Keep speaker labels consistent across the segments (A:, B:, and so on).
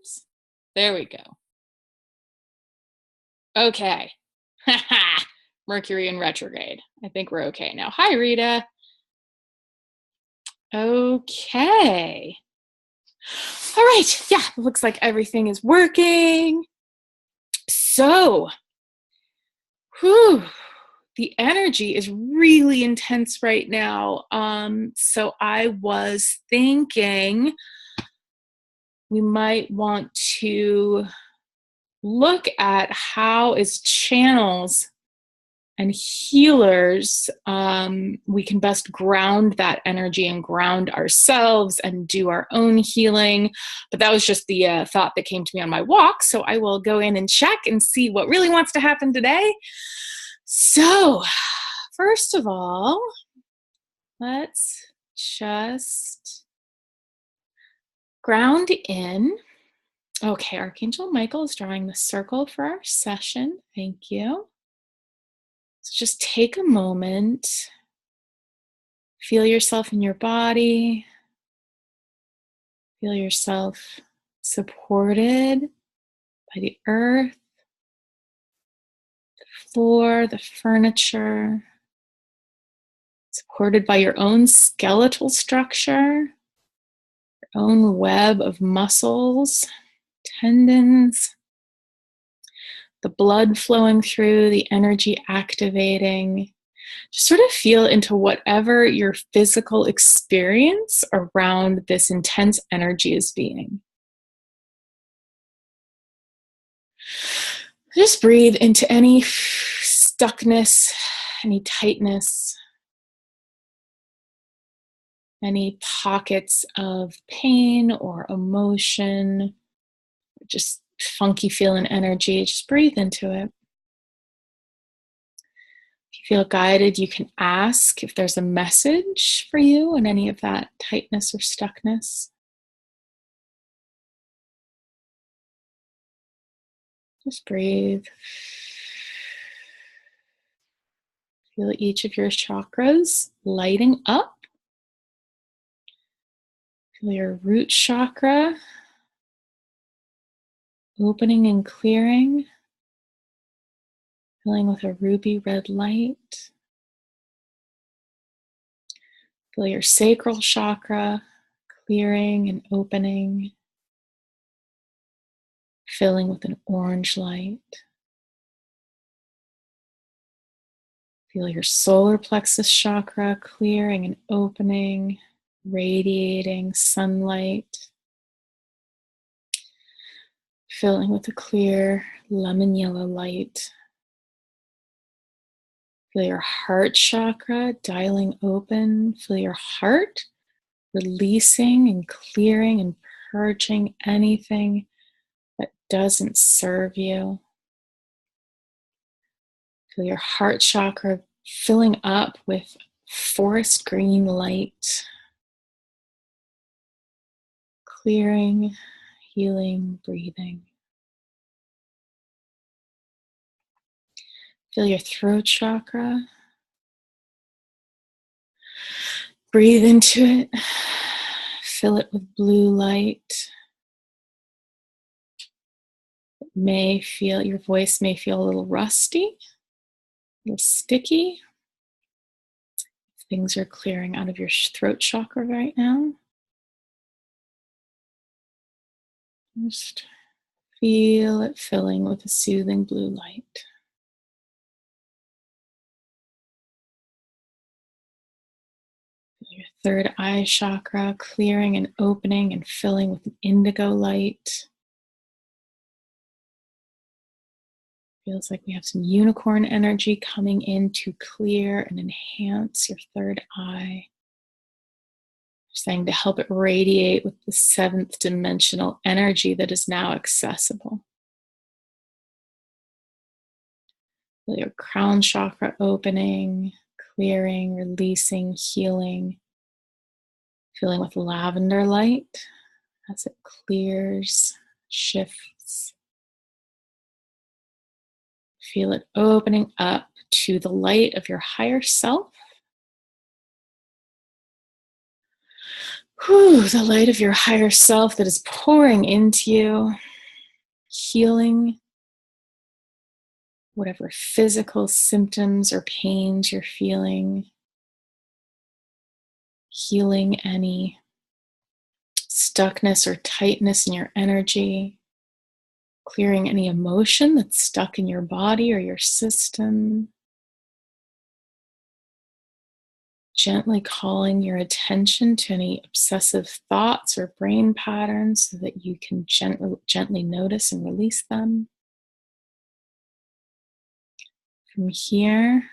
A: Oops. There we go. Okay. Mercury in retrograde. I think we're okay now. Hi, Rita. Okay. All right. Yeah, looks like everything is working. So, whew, the energy is really intense right now. So I was thinking we might want to look at how as channels and healers, we can best ground that energy and ground ourselves and do our own healing. But that was just the thought that came to me on my walk. So I will go in and check and see what really wants to happen today. So first of all, let's just ground in. Okay, Archangel Michael is drawing the circle for our session. Thank you. So just take a moment, feel yourself in your body, feel yourself supported by the earth, the floor, the furniture, supported by your own skeletal structure, your own web of muscles, tendons, the blood flowing through, the energy activating. Just sort of feel into whatever your physical experience around this intense energy is being. Just breathe into any stuckness, any tightness, any pockets of pain or emotion, just funky feeling energy. Just breathe into it. If you feel guided, you can ask if there's a message for you in any of that tightness or stuckness. Just breathe. Feel each of your chakras lighting up. Feel your root chakra opening and clearing, filling with a ruby red light. Feel your sacral chakra clearing and opening, filling with an orange light. Feel your solar plexus chakra clearing and opening, radiating sunlight, filling with a clear lemon yellow light. Feel your heart chakra dialing open. Feel your heart releasing and clearing and purging anything that doesn't serve you. Feel your heart chakra filling up with forest green light, clearing, healing, breathing. Feel your throat chakra. Breathe into it. Fill it with blue light. Your voice may feel a little rusty, a little sticky. Things are clearing out of your throat chakra right now. Just feel it filling with a soothing blue light. Feel your third eye chakra clearing and opening and filling with an indigo light. Feels like we have some unicorn energy coming in to clear and enhance your third eye. Saying to help it radiate with the seventh dimensional energy that is now accessible. Feel your crown chakra opening, clearing, releasing, healing, filling with lavender light as it clears, shifts. Feel it opening up to the light of your higher self. The light of your higher self that is pouring into you, healing whatever physical symptoms or pains you're feeling, healing any stuckness or tightness in your energy, clearing any emotion that's stuck in your body or your system. Gently calling your attention to any obsessive thoughts or brain patterns so that you can gently notice and release them. From here,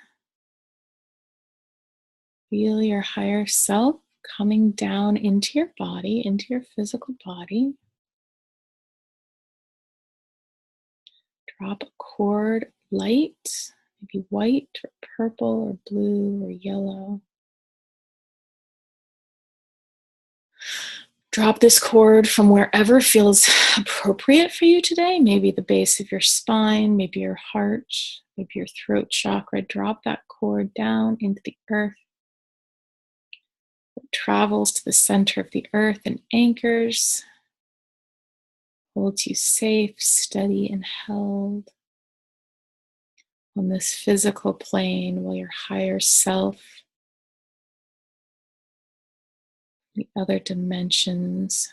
A: feel your higher self coming down into your body, into your physical body. Drop a cord, light, maybe white or purple or blue or yellow. Drop this cord from wherever feels appropriate for you today. Maybe the base of your spine, maybe your heart, maybe your throat chakra. Drop that cord down into the earth. It travels to the center of the earth and anchors. Holds you safe, steady, and held on this physical plane while your higher self, the other dimensions,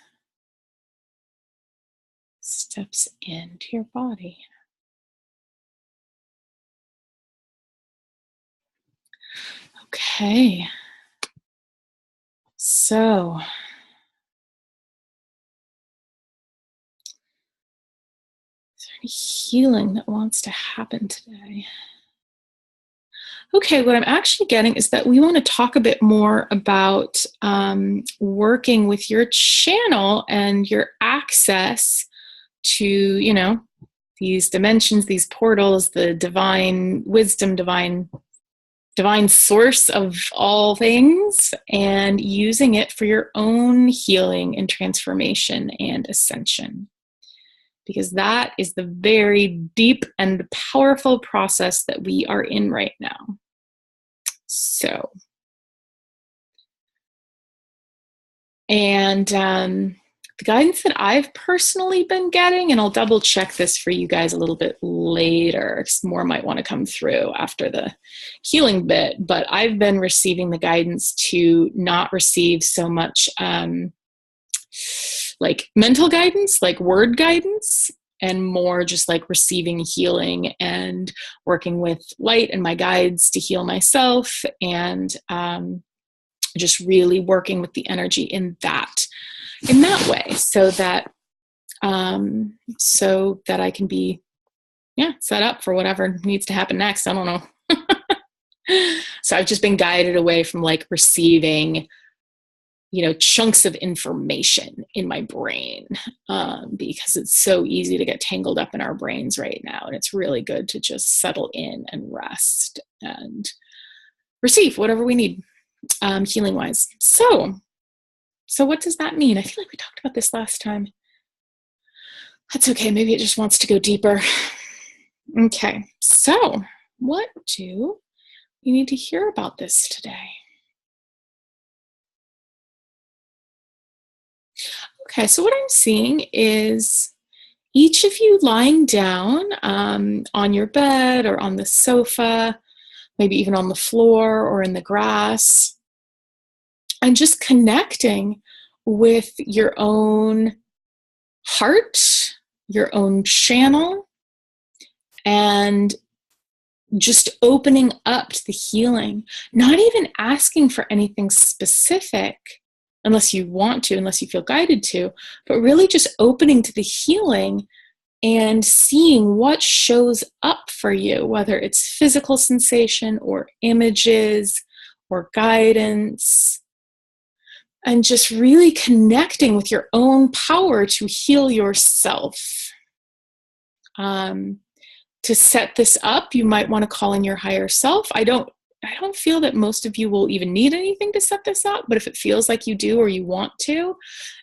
A: steps into your body. Okay, so is there any healing that wants to happen today? Okay, what I'm actually getting is that we want to talk a bit more about working with your channel and your access to, these dimensions, these portals, the divine wisdom, divine source of all things, and using it for your own healing and transformation and ascension. Because that is the very deep and powerful process that we are in right now. So, and the guidance that I've personally been getting, and I'll double check this for you guys a little bit later, because more might want to come through after the healing bit, but I've been receiving the guidance to not receive so much like mental guidance, like word guidance, and more just like receiving healing and working with light and my guides to heal myself, and just really working with the energy in that way, so that I can be set up for whatever needs to happen next. I don't know. So I've just been guided away from like receiving chunks of information in my brain, because it's so easy to get tangled up in our brains right now. And it's really good to just settle in and rest and receive whatever we need, healing wise. So what does that mean? I feel like we talked about this last time. That's okay. Maybe it just wants to go deeper. Okay. So what do you need to hear about this today? Okay, so what I'm seeing is each of you lying down on your bed or on the sofa, maybe even on the floor or in the grass, and just connecting with your own heart, your own channel, and just opening up to the healing, not even asking for anything specific, unless you want to, unless you feel guided to, but really just opening to the healing and seeing what shows up for you, whether it's physical sensation or images or guidance, and just really connecting with your own power to heal yourself. To set this up, you might want to call in your higher self. I don't feel that most of you will even need anything to set this up, but if it feels like you do or you want to,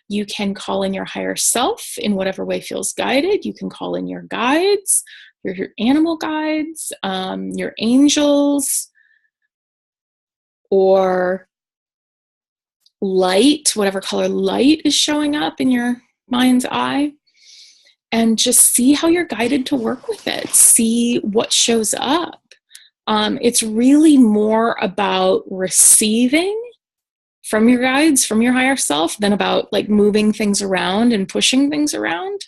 A: you can call in your higher self in whatever way feels guided. You can call in your guides, your animal guides, your angels, or light, whatever color light is showing up in your mind's eye, and just see how you're guided to work with it. See what shows up. It's really more about receiving from your guides, from your higher self, than about like moving things around and pushing things around.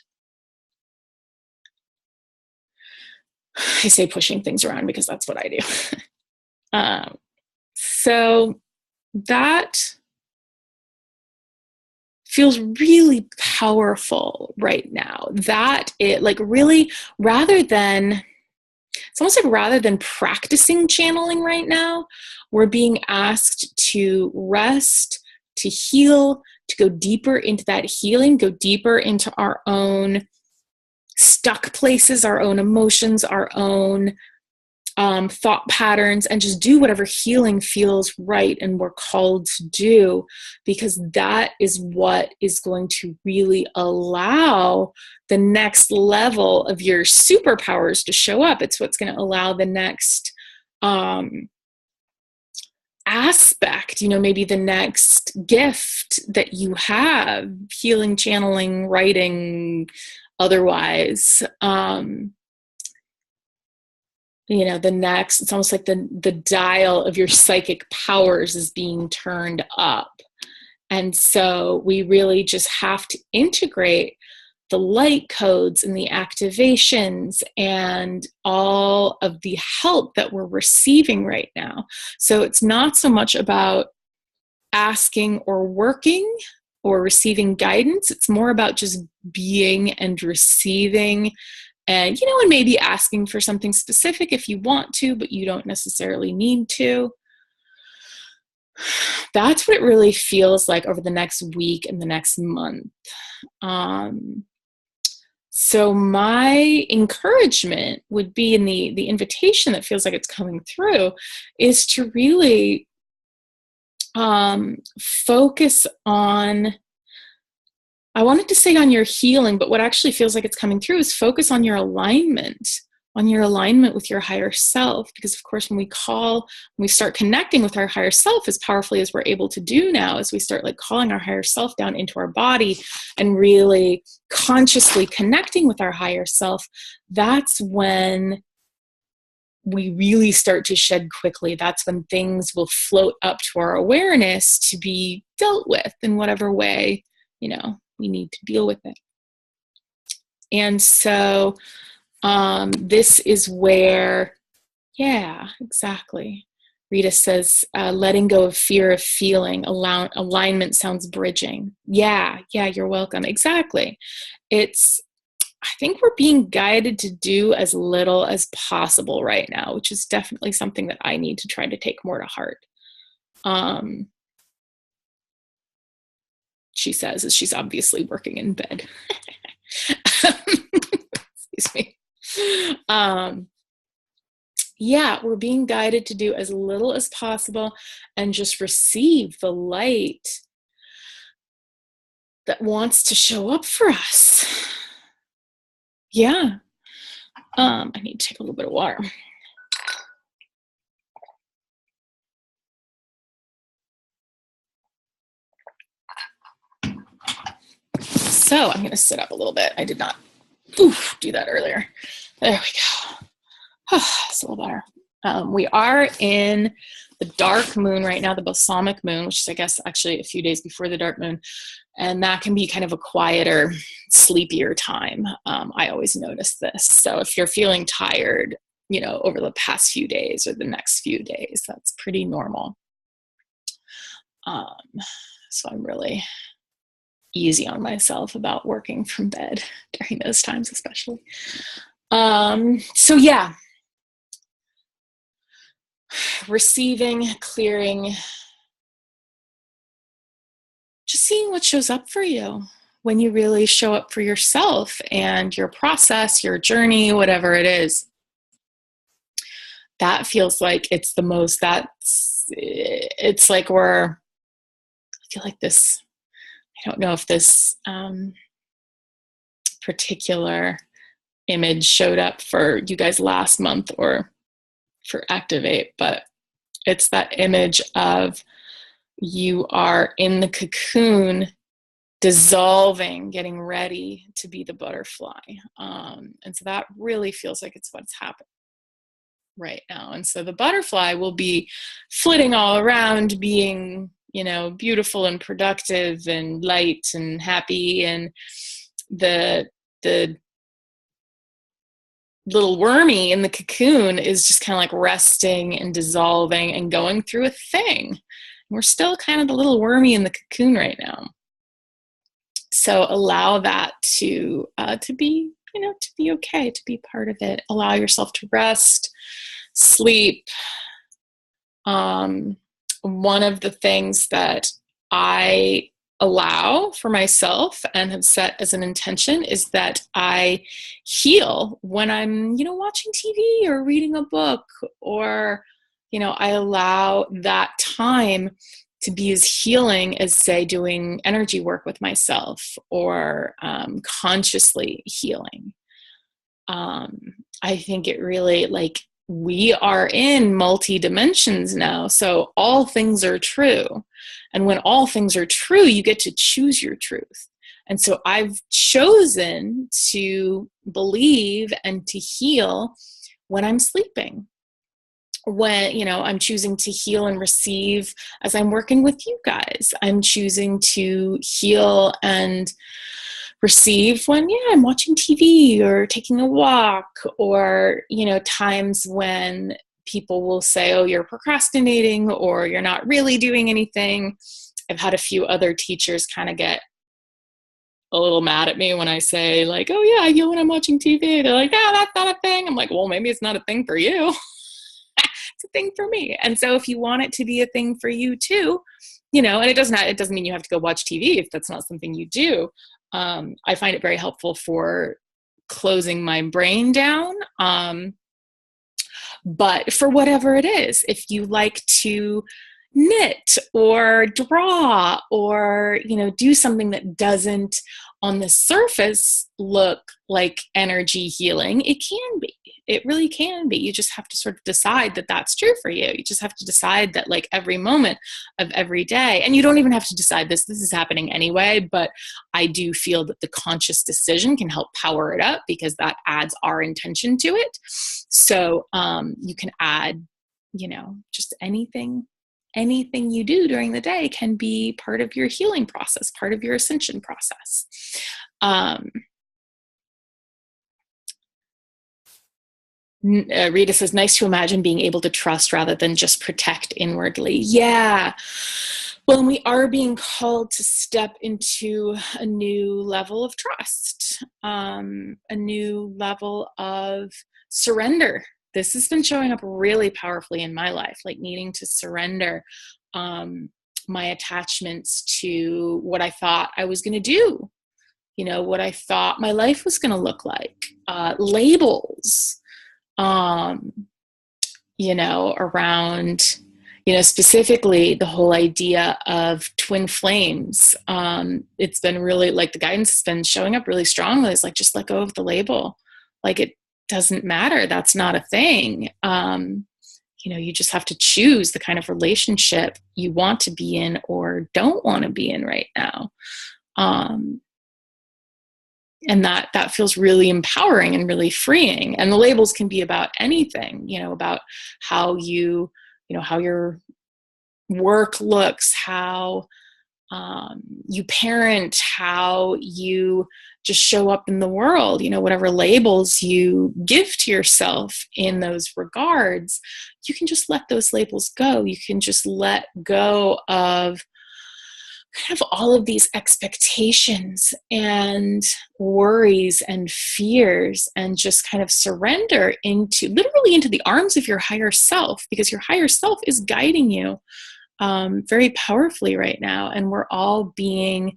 A: I say pushing things around because that's what I do. So that feels really powerful right now. That it like really, it's almost like rather than practicing channeling right now, we're being asked to rest, to heal, to go deeper into that healing, go deeper into our own stuck places, our own emotions, our own thought patterns, and just do whatever healing feels right and we're called to do, because that is what is going to really allow the next level of your superpowers to show up. It's what's going to allow the next aspect, maybe the next gift that you have, healing, channeling, writing, otherwise. It's almost like the dial of your psychic powers is being turned up. And so we really just have to integrate the light codes and the activations and all of the help that we're receiving right now. So it's not so much about asking or working or receiving guidance. It's more about just being and receiving. And, and maybe asking for something specific if you want to, but you don't necessarily need to. That's what it really feels like over the next week and the next month. So my encouragement would be, in the invitation that feels like it's coming through, is to really focus on, I wanted to say on your healing, but what actually feels like it's coming through is focus on your alignment with your higher self. Because of course, when we start connecting with our higher self as powerfully as we're able to do now, as we start like calling our higher self down into our body and really consciously connecting with our higher self, that's when we really start to shed quickly. That's when things will float up to our awareness to be dealt with in whatever way, we need to deal with it. And so this is where, yeah, exactly. Rita says, letting go of fear of feeling, alignment sounds bridging. Yeah, you're welcome. Exactly. I think we're being guided to do as little as possible right now, which is definitely something that I need to try to take more to heart. She says, as she's obviously working in bed. Excuse me. We're being guided to do as little as possible and just receive the light that wants to show up for us. Yeah. I need to take a little bit of water. So I'm going to sit up a little bit. I did not do that earlier. There we go. It's a little better. We are in the dark moon right now, the balsamic moon, which is, I guess, actually a few days before the dark moon. And that can be kind of a quieter, sleepier time. I always notice this. So if you're feeling tired, over the past few days or the next few days, that's pretty normal. So I'm really easy on myself about working from bed during those times, especially. So yeah, receiving, clearing, just seeing what shows up for you when you really show up for yourself and your process, your journey, whatever it is. That feels like it's the most, it's like I feel like this, I don't know if this particular image showed up for you guys last month or for Activate, but it's that image of, you are in the cocoon, dissolving, getting ready to be the butterfly. And so that really feels like it's what's happening right now. And so the butterfly will be flitting all around, being, beautiful and productive and light and happy. And the little wormy in the cocoon is just kind of like resting and dissolving and going through a thing. We're still kind of the little wormy in the cocoon right now. So allow that to be, to be okay, to be part of it. Allow yourself to rest, sleep. One of the things that I allow for myself and have set as an intention is that I heal when I'm, watching TV or reading a book, or, I allow that time to be as healing as, say, doing energy work with myself, or consciously healing. I think it really, we are in multi-dimensions now, so all things are true. And when all things are true, you get to choose your truth. And so I've chosen to believe and to heal when I'm sleeping. When, I'm choosing to heal and receive as I'm working with you guys. I'm choosing to heal and receive when, I'm watching TV or taking a walk, or, times when people will say, oh, you're procrastinating, or you're not really doing anything. I've had a few other teachers kind of get a little mad at me when I say, oh yeah, I heal when I'm watching TV. They're like, yeah, that's not a thing. I'm like, well, maybe it's not a thing for you. It's a thing for me. And so if you want it to be a thing for you too, and it doesn't mean you have to go watch TV if that's not something you do. I find it very helpful for closing my brain down. But for whatever it is, if you like to knit or draw, or, do something that doesn't on the surface look like energy healing, it can be. It really can be. You just have to sort of decide that that's true for you. You just have to decide that, every moment of every day, and you don't even have to decide this is happening anyway, but I do feel that the conscious decision can help power it up, because that adds our intention to it. So you can add, just anything you do during the day can be part of your healing process, part of your ascension process. Rita says, nice to imagine being able to trust rather than just protect inwardly. Yeah. Well, we are being called to step into a new level of trust, a new level of surrender. This has been showing up really powerfully in my life, needing to surrender my attachments to what I thought I was going to do, what I thought my life was going to look like, labels, around, specifically the whole idea of twin flames. It's been really, the guidance has been showing up really strongly. It's just let go of the label. It doesn't matter. That's not a thing. You just have to choose the kind of relationship you want to be in or don't want to be in right now. And that feels really empowering and really freeing. And the labels can be about anything, about how how your work looks, how you parent, how you just show up in the world, whatever labels you give to yourself in those regards, you can just let those labels go. You can just let go of kind of all of these expectations and worries and fears, and just kind of surrender literally into the arms of your higher self, because your higher self is guiding you very powerfully right now. And we're all being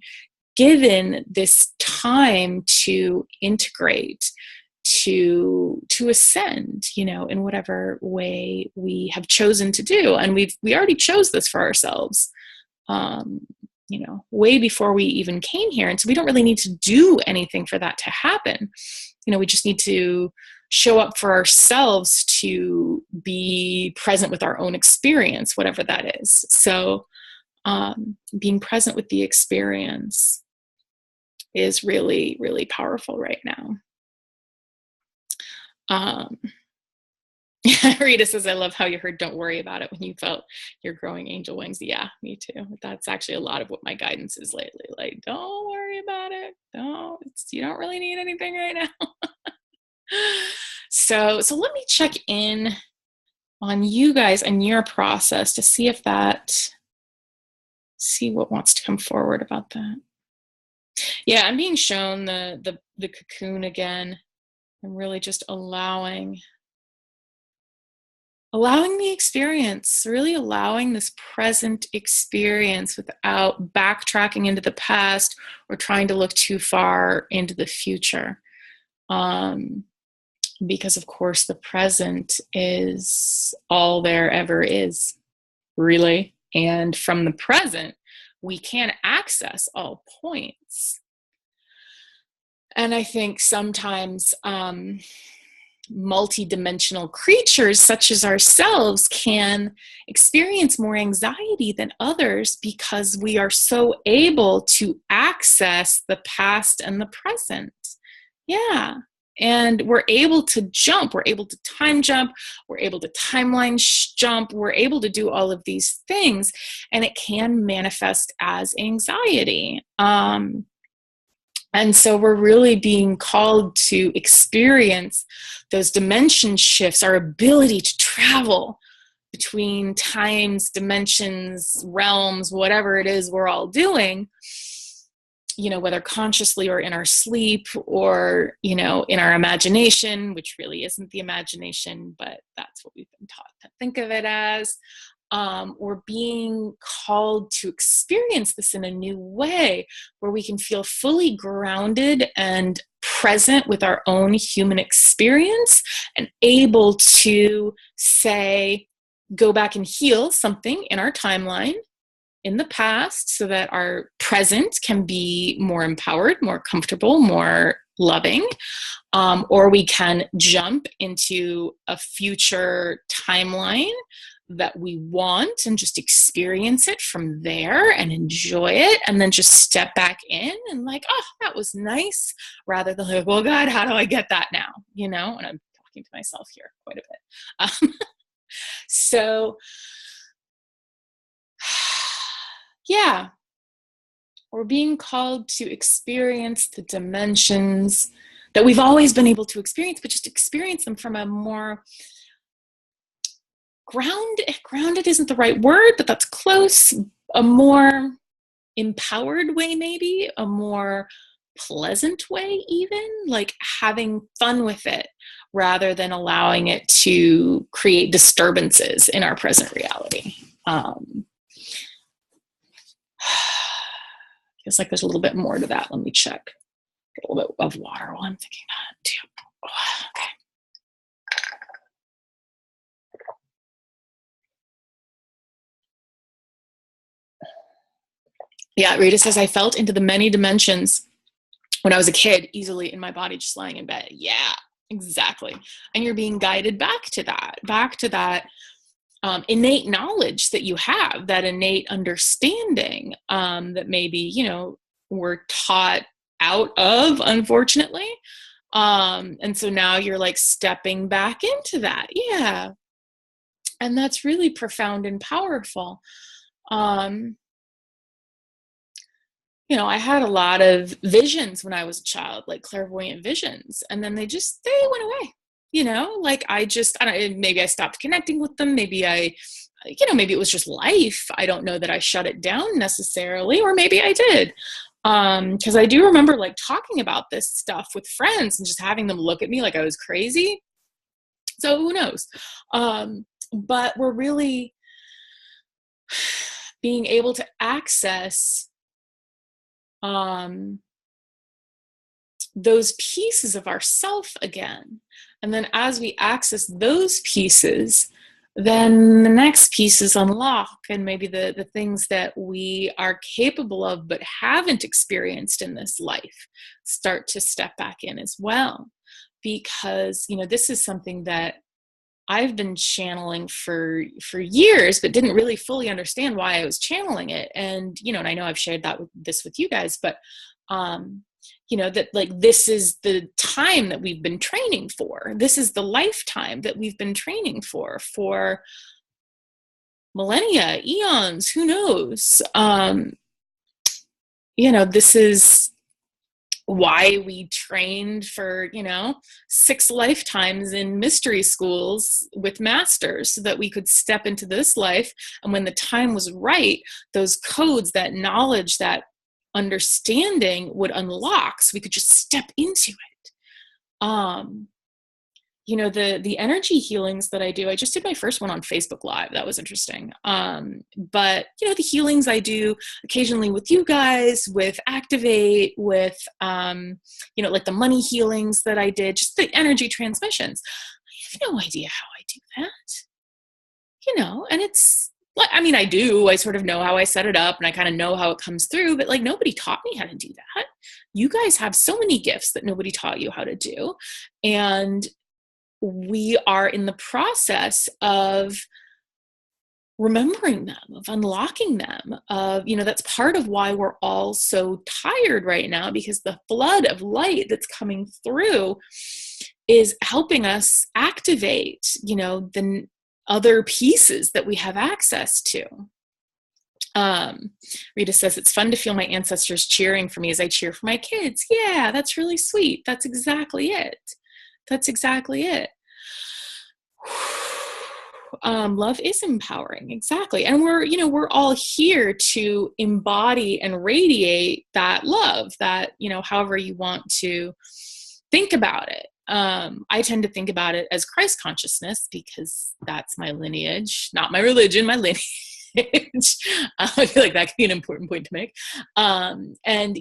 A: given this time to integrate, to ascend, in whatever way we have chosen to do. And we already chose this for ourselves. Way before we even came here. And so we don't really need to do anything for that to happen. We just need to show up for ourselves to be present with our own experience, whatever that is. So being present with the experience is really, really powerful right now. Um, Rita says, I love how you heard, don't worry about it when you felt your growing angel wings. Yeah, me too. That's actually a lot of what my guidance is lately. Like, don't worry about it. You don't really need anything right now. So let me check in on you guys and your process to see what wants to come forward about that. Yeah, I'm being shown the cocoon again. I'm really just allowing the experience, really allowing this present experience without backtracking into the past or trying to look too far into the future. Because of course the present is all there ever is, really. And from the present, we can access all points. And I think sometimes multidimensional creatures such as ourselves can experience more anxiety than others because we are so able to access the past and the present. Yeah. And we're able to jump, we're able to time jump, we're able to timeline jump, we're able to do all of these things, and it can manifest as anxiety. And so we're really being called to experience those dimension shifts, our ability to travel between times, dimensions, realms, whatever it is we're all doing, whether consciously or in our sleep or, in our imagination, which really isn't the imagination, but that's what we've been taught to think of it as. We're being called to experience this in a new way where we can feel fully grounded and present with our own human experience and able to go back and heal something in our timeline in the past so that our present can be more empowered, more comfortable, more loving. Or we can jump into a future timeline that we want and just experience it from there and enjoy it, and then just step back in and that was nice, rather than well, God, how do I get that now? And I'm talking to myself here quite a bit. So yeah, we're being called to experience the dimensions that we've always been able to experience, but just experience them from a more grounded isn't the right word, but that's close, a more empowered way, maybe a more pleasant way, even like having fun with it rather than allowing it to create disturbances in our present reality. Feels like there's a little bit more to that. Let me check. Get a little bit of water while I'm thinking that too. Okay. Yeah, Rita says, I felt into the many dimensions when I was a kid, easily in my body, just lying in bed. Yeah, exactly. And you're being guided back to that innate knowledge that you have, that innate understanding that maybe, we're taught out of, unfortunately. And so now you're like stepping back into that. Yeah. And that's really profound and powerful. I had a lot of visions when I was a child, like clairvoyant visions, and then they went away. I don't know, maybe I stopped connecting with them. Maybe maybe it was just life. I don't know that I shut it down necessarily, or maybe I did. Because I do remember like talking about this stuff with friends and just having them look at me like I was crazy. So who knows? But we're really being able to access those pieces of ourself again. And then as we access those pieces, then the next pieces unlock, and maybe the things that we are capable of but haven't experienced in this life start to step back in as well. Because, this is something that I've been channeling for years, but didn't really fully understand why I was channeling it. And, and I know I've shared this with you guys, but, that like, this is the time that we've been training for. This is the lifetime that we've been training for millennia, eons, who knows? This is why we trained for 6 lifetimes in mystery schools with masters, so that we could step into this life, and when the time was right, those codes, that knowledge, that understanding would unlock, so we could just step into it. The energy healings that I do, I just did my first one on Facebook Live. That was interesting. But the healings I do occasionally with you guys, with Activate, with, like the money healings that I did, just the energy transmissions. I have no idea how I do that, and it's, I do, I sort of know how I set it up, and I kind of know how it comes through, but like, nobody taught me how to do that. You guys have so many gifts that nobody taught you how to do. And we are in the process of remembering them, of unlocking them, of, that's part of why we're all so tired right now, because the flood of light that's coming through is helping us activate, the other pieces that we have access to. Rita says, it's fun to feel my ancestors cheering for me as I cheer for my kids. Yeah, that's really sweet. That's exactly it. Love is empowering. Exactly. And we're all here to embody and radiate that love, that, however you want to think about it. I tend to think about it as Christ consciousness, because that's my lineage, not my religion, my lineage. I feel like that could be an important point to make. And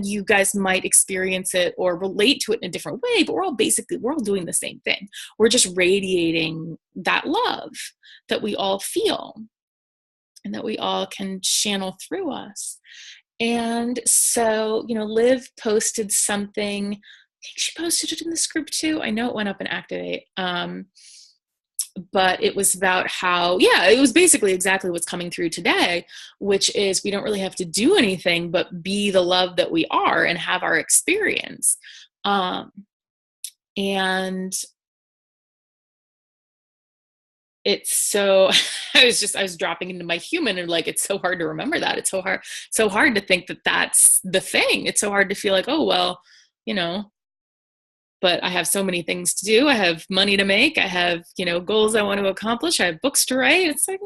A: you guys might experience it or relate to it in a different way, but we're all doing the same thing. We're just radiating that love that we all feel and that we all can channel through us. And so, Liv posted something. I think she posted it in this group too. I know it went up in Activate. But it was about how, it was basically exactly what's coming through today, which is we don't really have to do anything but be the love that we are and have our experience. And it's so, I was dropping into my human, and like, it's so hard to remember that. It's so hard to think that that's the thing. It's so hard to feel like, oh, well, but I have so many things to do. I have money to make. I have, goals I want to accomplish. I have books to write. It's like,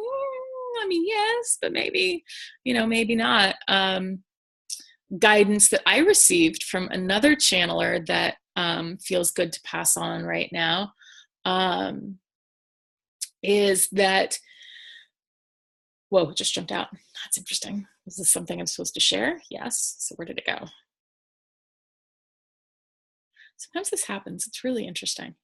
A: yes, but maybe, maybe not. Guidance that I received from another channeler that feels good to pass on right now is that, whoa, it just jumped out. That's interesting. Is this something I'm supposed to share? Yes. So where did it go? Sometimes this happens. It's really interesting.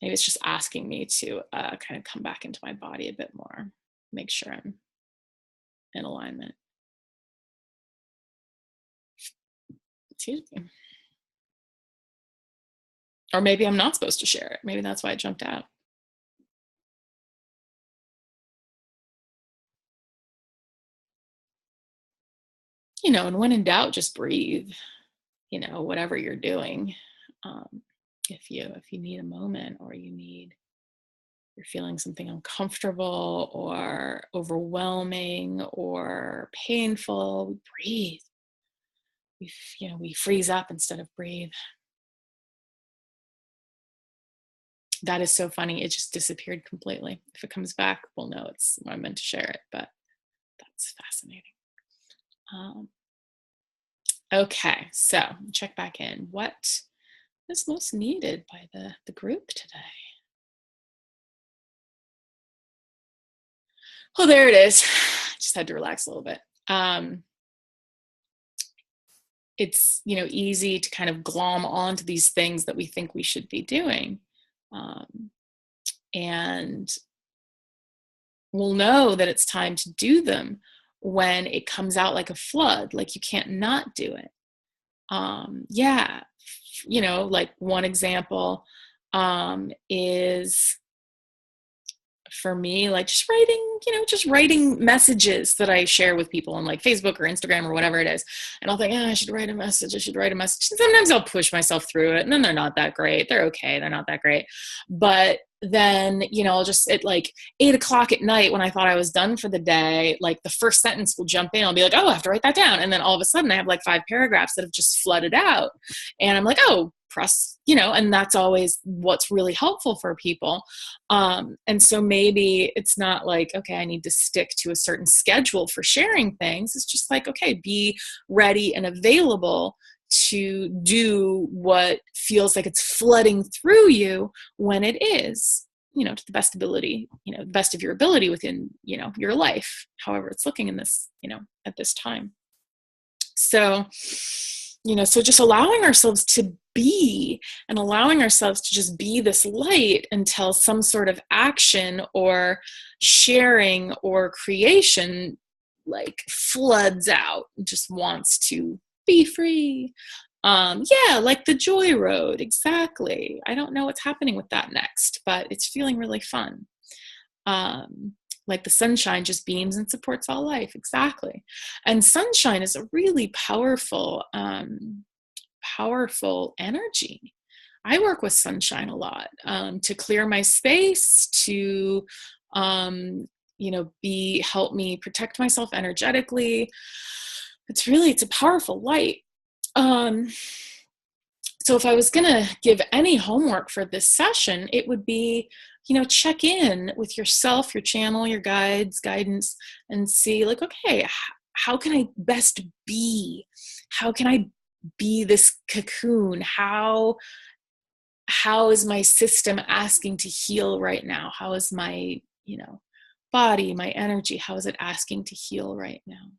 A: Maybe it's just asking me to kind of come back into my body a bit more, make sure I'm in alignment. Excuse me. Or maybe I'm not supposed to share it. Maybe that's why it jumped out. And when in doubt, just breathe. Whatever you're doing. If you need a moment, or you're feeling something uncomfortable or overwhelming or painful, breathe. We freeze up instead of breathe. That is so funny. It just disappeared completely. If it comes back, we'll know I meant to share it, but that's fascinating. Okay, so check back in. What is most needed by the group today? Oh, there it is. Just had to relax a little bit. It's, easy to kind of glom onto these things that we think we should be doing. And we'll know that it's time to do them when it comes out like a flood, like you can't not do it. Like one example, is for me, like just writing messages that I share with people on like Facebook or Instagram or whatever it is. And I'll think, I should write a message. And sometimes I'll push myself through it, and then they're not that great. They're okay. They're not that great. But then, I'll just at like 8:00 at night when I thought I was done for the day, like the first sentence will jump in. I'll be like, oh, I have to write that down. And then all of a sudden I have like 5 paragraphs that have just flooded out. And I'm like, oh, press, and that's always what's really helpful for people. And so maybe it's not like, okay, I need to stick to a certain schedule for sharing things. It's just like, okay, be ready and available to do what feels like it's flooding through you when it is, to the best ability, the best of your ability within, your life, however it's looking in this, at this time. So, so just allowing ourselves to be, and allowing ourselves to just be this light until some sort of action or sharing or creation like floods out, just wants to be free. Like the joy road. Exactly. I don't know what's happening with that next, but it's feeling really fun. Like the sunshine just beams and supports all life. Exactly. And sunshine is a really powerful energy. I work with sunshine a lot, to clear my space, to help me protect myself energetically. It's a powerful light. So if I was going to give any homework for this session, it would be, check in with yourself, your channel, your guidance, and see like, okay, how can I best be? How can I be this cocoon? How is my system asking to heal right now? How is my, body, my energy, how is it asking to heal right now?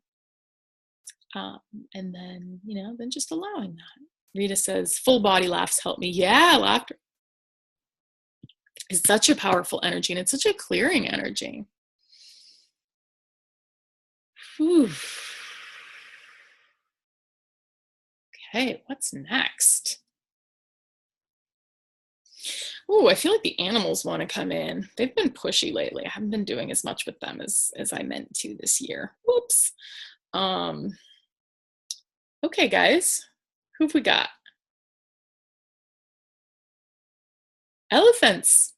A: And then, then just allowing that. Rita says, full body laughs help me. Yeah, laughter is such a powerful energy, and it's such a clearing energy. Whew. Okay, what's next? Oh, I feel like the animals want to come in. They've been pushy lately. I haven't been doing as much with them as I meant to this year. Whoops. Okay, guys, who have we got? Elephants.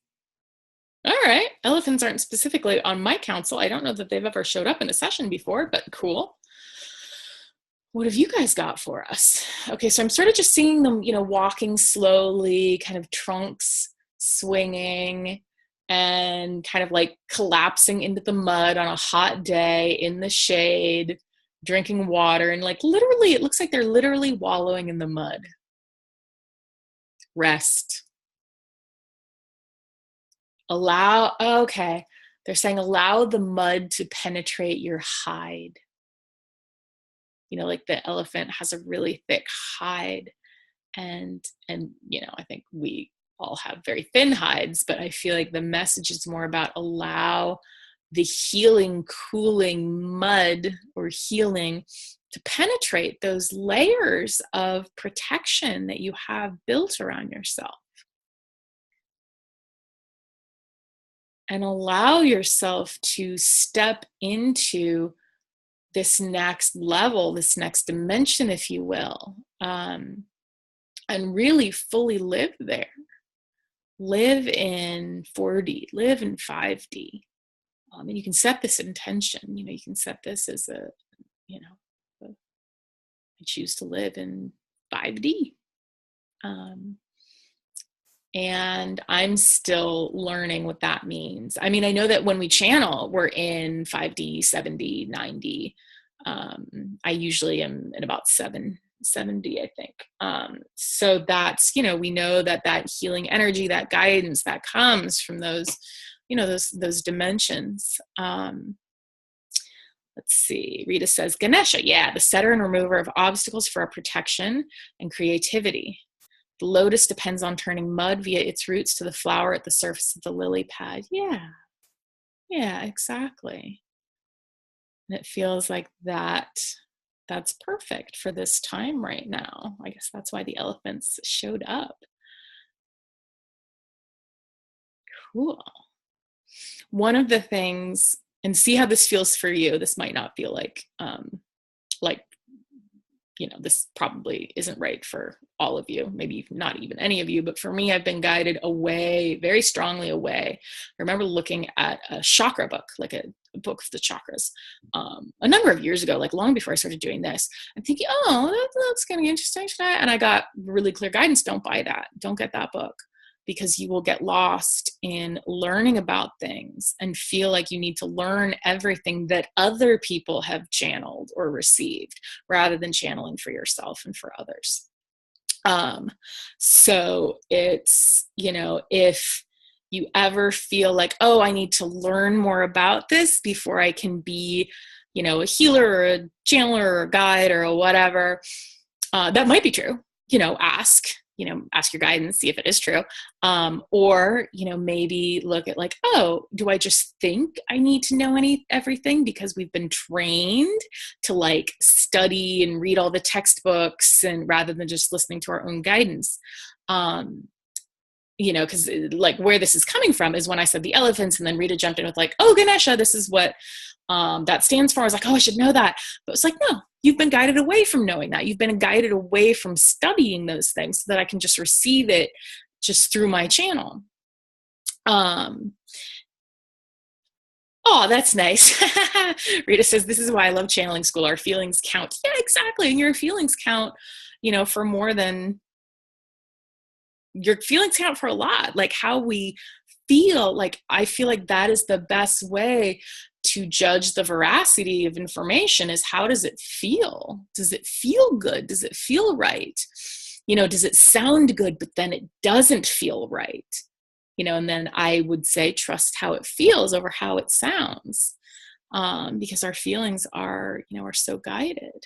A: All right. Elephants aren't specifically on my council. I don't know that they've ever showed up in a session before, but cool. What have you guys got for us? Okay, so I'm sort of just seeing them, walking slowly, kind of trunks swinging and kind of like collapsing into the mud on a hot day in the shade, drinking water, and like literally, it looks like they're literally wallowing in the mud. Rest. Okay. They're saying allow the mud to penetrate your hide. Like the elephant has a really thick hide, and I think we all have very thin hides, but I feel like the message is more about allow the healing, cooling mud or healing to penetrate those layers of protection that you have built around yourself. And allow yourself to step into this next level, this next dimension, if you will, and really fully live there. Live in 4D, live in 5D. And you can set this intention, you can set this as I choose to live in 5D. And I'm still learning what that means. I mean, I know that when we channel, we're in 5D, 7D, 9D. I usually am in about 7D, I think. So that's, we know that healing energy, that guidance that comes from those, those dimensions. Let's see. Rita says, Ganesha, yeah, the setter and remover of obstacles for our protection and creativity. The lotus depends on turning mud via its roots to the flower at the surface of the lily pad. Yeah, exactly. And it feels like that's perfect for this time right now. I guess that's why the elephants showed up. Cool. One of the things, and see how this feels for you. This might not feel like, this probably isn't right for all of you, maybe not even any of you, but for me, I've been guided away, very strongly away. I remember looking at a chakra book, like a book of the chakras, a number of years ago, like long before I started doing this. I'm thinking, oh, that looks kind of interesting. And I got really clear guidance. Don't buy that. Don't get that book, because you will get lost in learning about things and feel like you need to learn everything that other people have channeled or received, rather than channeling for yourself and for others. So it's, if you ever feel like, oh, I need to learn more about this before I can be, a healer or a channeler or a guide or a whatever, that might be true. Ask your guidance, see if it is true. Or, maybe look at like, oh, do I just think I need to know everything because we've been trained to like study and read all the textbooks, and rather than just listening to our own guidance. Because like where this is coming from is when I said the elephants, and then Rita jumped in with like, oh, Ganesha, this is what that stands for. I was like, oh, I should know that. But it's like, no, you've been guided away from knowing that. You've been guided away from studying those things so that I can just receive it just through my channel. Oh, that's nice. Rita says, this is why I love channeling school. Our feelings count. Yeah, exactly. And your feelings count, for more than, your feelings count for a lot. Like how we feel, like I feel like that is the best way to judge the veracity of information, is how does it feel? Does it feel good? Does it feel right? Does it sound good, but then it doesn't feel right? And then I would say, trust how it feels over how it sounds, because our feelings are so guided.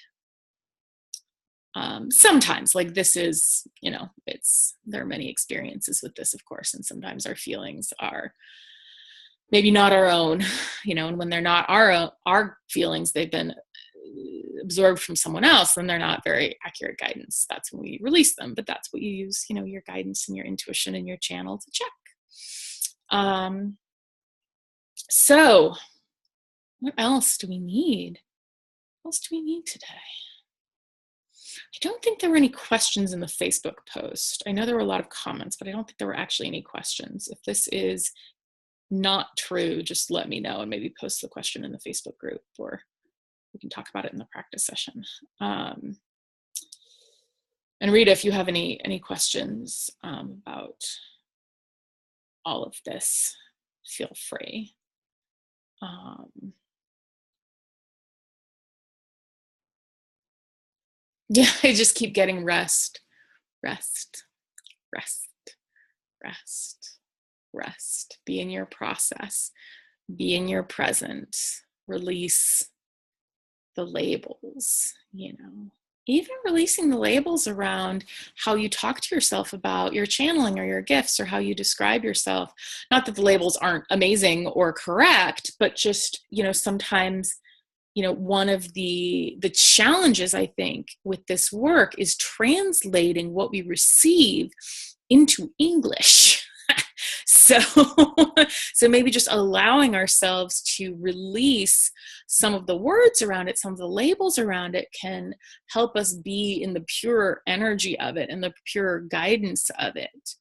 A: Sometimes, like this is, there are many experiences with this, of course, and sometimes our feelings are maybe not our own, and when they're not our feelings, they've been absorbed from someone else, then they're not very accurate guidance. That's when we release them, but that's what you use, your guidance and your intuition and your channel to check. So what else do we need? What else do we need today? I don't think there were any questions in the Facebook post. I know there were a lot of comments, but I don't think there were actually any questions. If this is not true, just let me know and maybe post the question in the Facebook group, or we can talk about it in the practice session. And Rita, if you have any questions about all of this, feel free. Yeah, I just keep getting rest, rest, rest, rest, rest. Be in your process, be in your present, release the labels, even releasing the labels around how you talk to yourself about your channeling or your gifts or how you describe yourself. Not that the labels aren't amazing or correct, but just, sometimes, one of the challenges I think with this work is translating what we receive into English. So maybe just allowing ourselves to release some of the words around it, some of the labels around it, can help us be in the pure energy of it and the pure guidance of it.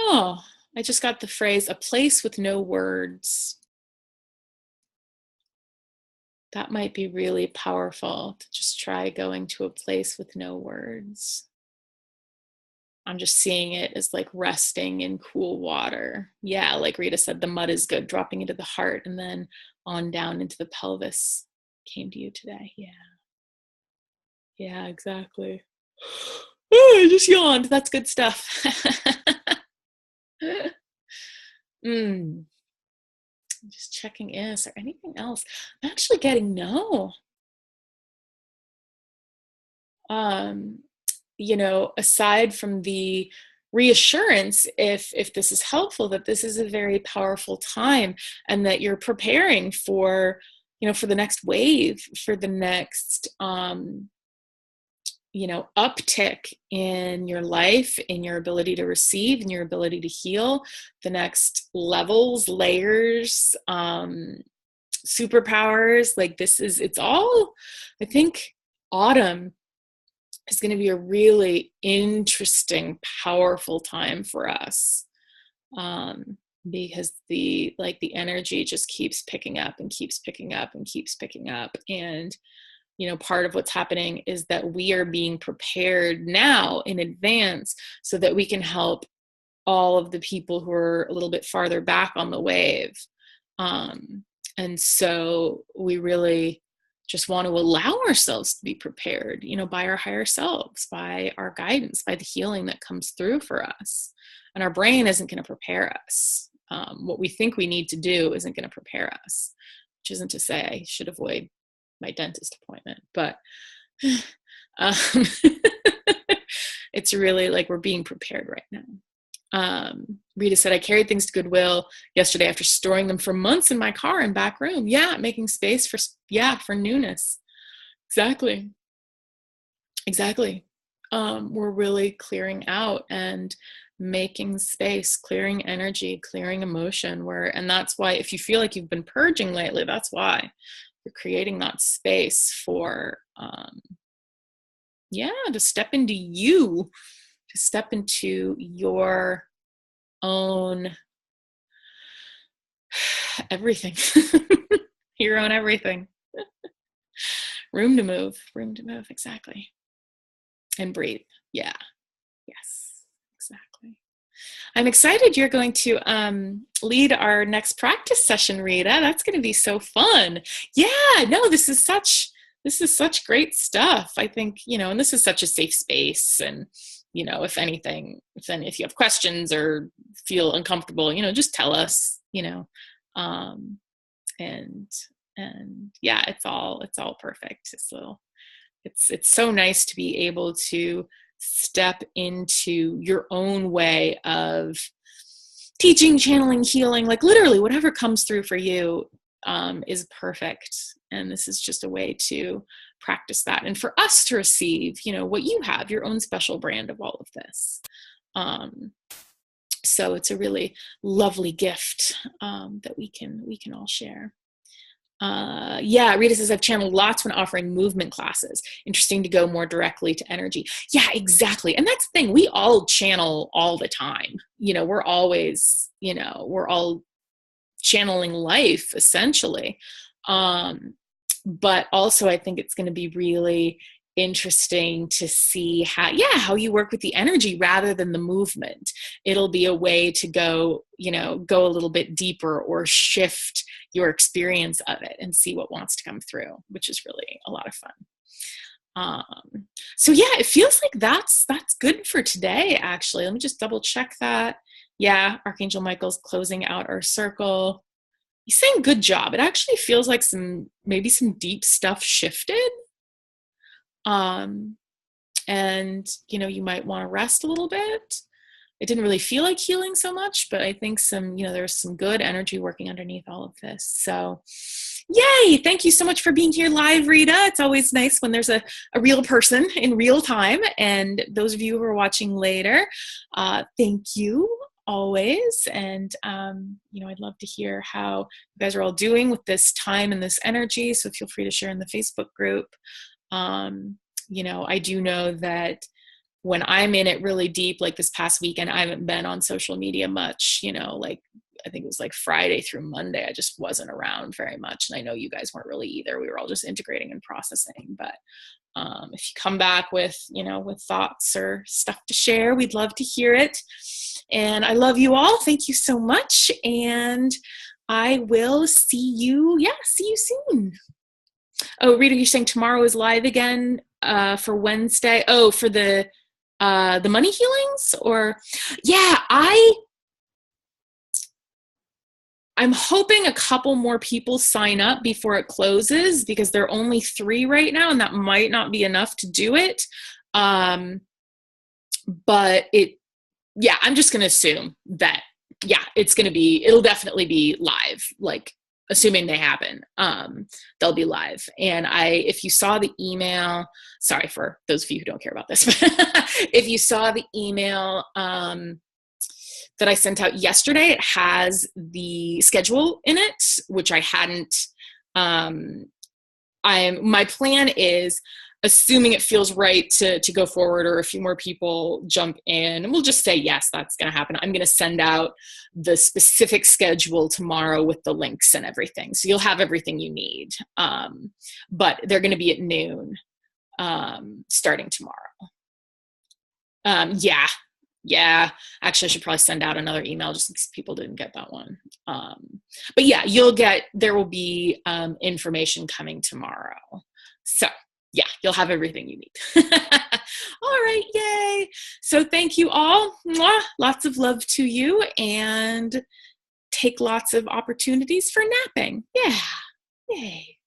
A: Oh, I just got the phrase, a place with no words. That might be really powerful, to just try going to a place with no words. I'm just seeing it as like resting in cool water. Yeah, like Rita said, the mud is good, dropping into the heart and then on down into the pelvis came to you today. Yeah. Yeah, exactly. Oh, I just yawned. That's good stuff. Just checking in. Is there anything else? I'm actually getting no. Aside from the reassurance, if this is helpful, that this is a very powerful time and that you're preparing for for the next wave, for the next, uptick in your life, in your ability to receive, in your ability to heal, the next levels, layers, superpowers. Like it's all, I think autumn is going to be a really interesting, powerful time for us. Because the energy just keeps picking up and keeps picking up and keeps picking up. And, part of what's happening is that we are being prepared now in advance so that we can help all of the people who are a little bit farther back on the wave. And so we really just want to allow ourselves to be prepared, by our higher selves, by our guidance, by the healing that comes through for us. And our brain isn't going to prepare us. What we think we need to do isn't going to prepare us, which isn't to say I should avoid my dentist appointment, but it's really like we're being prepared right now. Rita said, I carried things to Goodwill yesterday after storing them for months in my car and back room. Yeah, making space for newness. Exactly. We're really clearing out and making space, clearing energy, clearing emotion. And that's why, if you feel like you've been purging lately, that's why you're creating that space for, to step into you, to step into your own everything, your own everything. Room to move, exactly. And breathe. Yeah. Yes, exactly. I'm excited you're going to lead our next practice session, Rita. That's going to be so fun. Yeah, no, this is such great stuff. I think, and this is such a safe space. And, if anything, if you have questions or feel uncomfortable, just tell us, and yeah, it's all perfect. So it's so nice to be able to step into your own way of teaching, channeling, healing, like literally whatever comes through for you is perfect. And this is just a way to practice that. And for us to receive, what you have, your own special brand of all of this. So it's a really lovely gift that we can all share. Rita says, I've channeled lots when offering movement classes. Interesting to go more directly to energy. Yeah, exactly. And that's the thing. We all channel all the time. We're always, we're all channeling life essentially. But also I think it's going to be really interesting to see how you work with the energy rather than the movement. It'll be a way to go a little bit deeper or shift your experience of it and see what wants to come through, which is really a lot of fun. So yeah, it feels like that's good for today, actually. Let me just double check that. Yeah, Archangel Michael's closing out our circle. He's saying good job. It actually feels like maybe some deep stuff shifted. And you might want to rest a little bit. It didn't really feel like healing so much, but I think there's some good energy working underneath all of this. So yay. Thank you so much for being here live, Rita. It's always nice when there's a real person in real time. And those of you who are watching later, thank you always. And, I'd love to hear how you guys are all doing with this time and this energy. So feel free to share in the Facebook group. I do know that when I'm in it really deep, like this past weekend, I haven't been on social media much, I think it was like Friday through Monday. I just wasn't around very much. And I know you guys weren't really either. We were all just integrating and processing. But if you come back with thoughts or stuff to share, we'd love to hear it. And I love you all. Thank you so much. And I will see you soon. Oh, Rita, you're saying tomorrow is live again for Wednesday? Oh, for the money healings? Or yeah, I'm hoping a couple more people sign up before it closes, because there are only 3 right now, and that might not be enough to do it. But I'm just going to assume that, it'll definitely be live, like assuming they happen, they'll be live. And if you saw the email, sorry for those of you who don't care about this, but if you saw the email that I sent out yesterday, it has the schedule in it, which I hadn't. My plan is, assuming it feels right to go forward, or a few more people jump in, and we'll just say, yes, that's going to happen. I'm going to send out the specific schedule tomorrow with the links and everything. So you'll have everything you need. But they're going to be at noon, starting tomorrow. Yeah. Actually, I should probably send out another email just because people didn't get that one. But yeah, there will be information coming tomorrow. So yeah, you'll have everything you need. All right, yay. So thank you all. Mwah. Lots of love to you, and take lots of opportunities for napping. Yeah, yay.